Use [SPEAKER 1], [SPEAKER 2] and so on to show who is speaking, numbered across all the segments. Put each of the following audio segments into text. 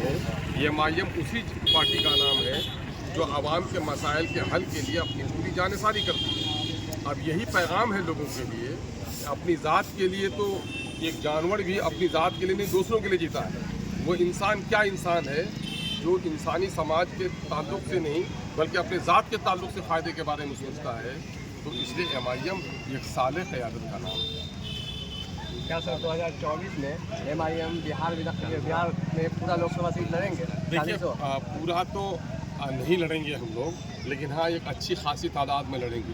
[SPEAKER 1] हूँ, एमआईएम उसी पार्टी का नाम है जो आवाम के मसाइल के हल के लिए अपनी पूरी जानिसारी करती है। अब यही पैगाम है लोगों के लिए। अपनी ज़ात के लिए तो एक जानवर भी अपनी ज़ात के लिए नहीं, दूसरों के लिए जीता है। वो इंसान क्या इंसान है जो इंसानी समाज के ताल्लुक से नहीं बल्कि अपने ज़ात के ताल्लुक से फ़ायदे के बारे में सोचता है। तो इसलिए एमआईएम एक साले क़यादत का नाम है।
[SPEAKER 2] क्या सर 2024 में एमआईएम बिहार में पूरा लोकसभा सीट लड़ेंगे?
[SPEAKER 1] देखिए पूरा तो नहीं लड़ेंगे हम लोग, लेकिन हाँ एक अच्छी खासी तादाद में लड़ेंगे,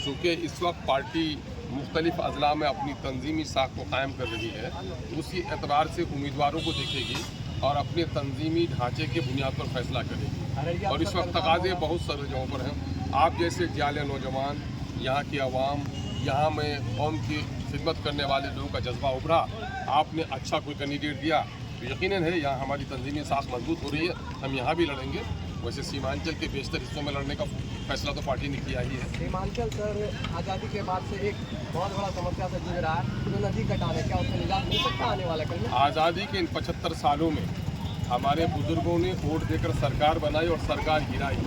[SPEAKER 1] क्योंकि इस वक्त पार्टी मुख्तलिफ अजला में अपनी तंजीमी साख को कायम कर रही है। उसी एतबार से उम्मीदवारों को देखेगी और अपने तंजीमी ढांचे के बुनियाद पर फैसला करेगी। और इस वक्त तकाजे बहुत सारे जगहों पर हैं। आप जैसे जाले नौजवान, यहाँ की आवाम, यहाँ में कौम की खिदमत करने वाले लोगों का जज्बा उभरा, आपने अच्छा कोई कैंडिडेट दिया तो यकीनन है यहाँ हमारी तंजीमी साख मजबूत हो रही है। हम यहाँ भी लड़ेंगे। वैसे सीमांचल के बेशतर हिस्सों में लड़ने का फैसला तो पार्टी ने किया ही है।
[SPEAKER 2] सीमांचल सर आज़ादी के बाद से एक बहुत बड़ा समस्या से जूझ रहा है, तो नदी कटाने, क्या उससे निजात मिल सकता है आने वाला कल में?
[SPEAKER 1] आज़ादी के इन 75 सालों में हमारे बुजुर्गों ने वोट देकर सरकार बनाई और सरकार गिराई,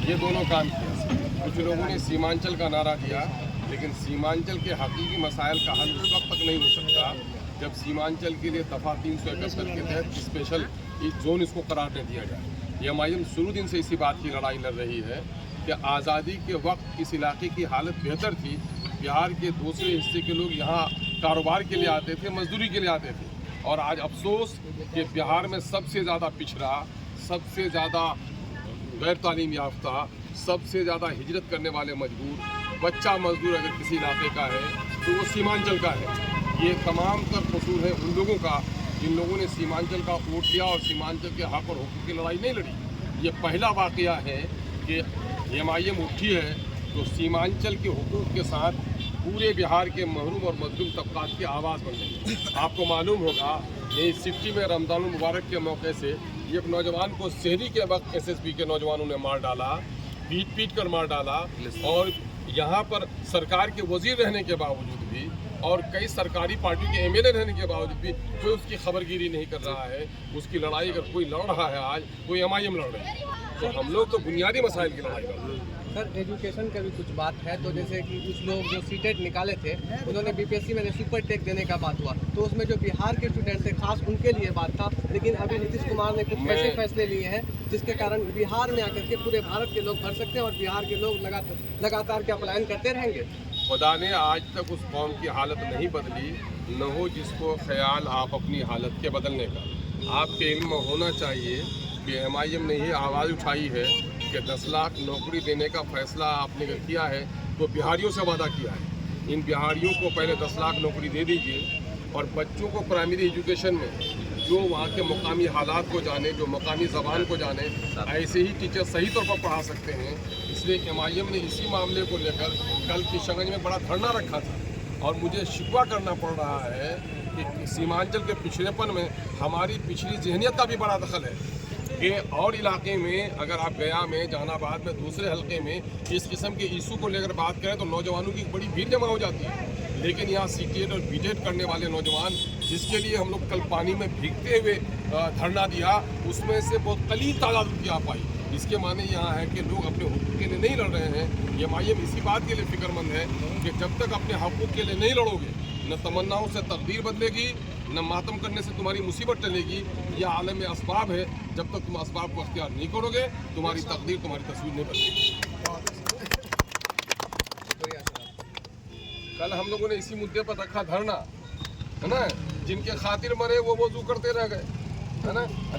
[SPEAKER 1] ये दोनों काम किया। कुछ लोगों ने सीमांचल का नारा दिया, लेकिन सीमांचल के हकीकी मसाइल का हल उस वक्त तक नहीं हो सकता जब सीमांचल के लिए दफ़ा 371 के तहत स्पेशल जोन इसको करार दे दिया जाए। एमआईएम शुरू दिन से इसी बात की लड़ाई लड़ रही है कि आज़ादी के वक्त इस इलाके की हालत बेहतर थी। बिहार के दूसरे हिस्से के लोग यहाँ कारोबार के लिए आते थे, मजदूरी के लिए आते थे, और आज अफसोस कि बिहार में सबसे ज़्यादा पिछड़ा, सबसे ज़्यादा गैर तालीम याफ्ता, सबसे ज़्यादा हिजरत करने वाले मजबूर बच्चा मजदूर अगर किसी इलाके का है तो वो सीमांचल का है। ये तमाम तर कसूर है उन लोगों का जिन लोगों ने सीमांचल का वोट दिया और सीमांचल के हक और हुकूक की लड़ाई नहीं लड़ी। ये पहला वाक़या है कि एमआईएम उठी है तो सीमांचल के हुकूक के साथ पूरे बिहार के महरूम और मजलूम तबकात की आवाज़ बन गई। आपको मालूम होगा ये सिटी में रमज़ान मुबारक के मौके से एक नौजवान को शहरी के वक्त एसएसपी के नौजवानों ने मार डाला, पीट कर मार डाला, और यहाँ पर सरकार के वजीर रहने के बावजूद भी और कई सरकारी पार्टी के एमएलए रहने के बावजूद भी कोई उसकी खबरगिरी नहीं कर रहा है। उसकी लड़ाई अगर कोई लड़ रहा है आज, कोई एमआईएम लड़ रही है, तो हम लोग तो बुनियादी मसाइल की लड़ाई कर रहे हैं।
[SPEAKER 2] सर एजुकेशन का भी कुछ बात है, तो जैसे कि कुछ लोग जो सीटेट निकाले थे उन्होंने बीपीएससी में सुपर टेक देने का बात हुआ, तो उसमें जो बिहार के स्टूडेंट थे खास उनके लिए बात था, लेकिन अभी नीतीश कुमार ने कुछ ऐसे फैसले लिए हैं जिसके कारण बिहार में आकर के पूरे भारत के लोग भर सकते हैं और बिहार के लोग लगातार क्या पलायन करते रहेंगे।
[SPEAKER 1] खुदा ने आज तक उस कौम की हालत नहीं बदली, न हो जिसको ख्याल आप अपनी हालत के बदलने का। आपके इल्म में होना चाहिए कि एमआईएम ने ये आवाज़ उठाई है कि 10 लाख नौकरी देने का फैसला आपने किया है तो बिहारियों से वादा किया है। इन बिहारियों को पहले 10 लाख नौकरी दे दीजिए और बच्चों को प्राइमरी एजुकेशन में जो वहाँ के मुकामी हालात को जाने, जो मुकामी ज़बान को जाने, ऐसे ही टीचर सही तौर पर पढ़ा सकते हैं। इसलिए एमआईएम ने इसी मामले को लेकर कल किशनगंज में बड़ा धरना रखा था और मुझे शिकवा करना पड़ रहा है कि सीमांचल के पिछड़ेपन में हमारी पिछली जहनीत का भी बड़ा दखल है कि और इलाके में अगर आप गया में, जहानाबाद में, दूसरे हलके में इस किस्म के इशू को लेकर बात करें तो नौजवानों की बड़ी भीड़ जमा हो जाती है। लेकिन यहाँ सीटेट और बीटेट करने वाले नौजवान जिसके लिए हम लोग कल पानी में भीगते हुए धरना दिया, उसमें से बहुत कलील तादाद की आ पाई। इसके माने यहाँ है कि लोग अपने हुकूक के लिए नहीं लड़ रहे हैं। एमआईएम इसी बात के लिए फिक्रमंद है कि जब तक अपने हकूक के लिए नहीं लड़ोगे, न तमन्नाओं से तकदीर बदलेगी, न मातम करने से तुम्हारी मुसीबत टलेगी। यह आलम में असबाब है, जब तक तुम असबाब को अख्तियार नहीं करोगे तुम्हारी तकदीर, तुम्हारी तस्वीर नहीं बदलेगी। कल हम लोगों ने इसी मुद्दे पर रखा धरना, है ना, जिनके खातिर मरे वो वजू करते रह गए, है ना।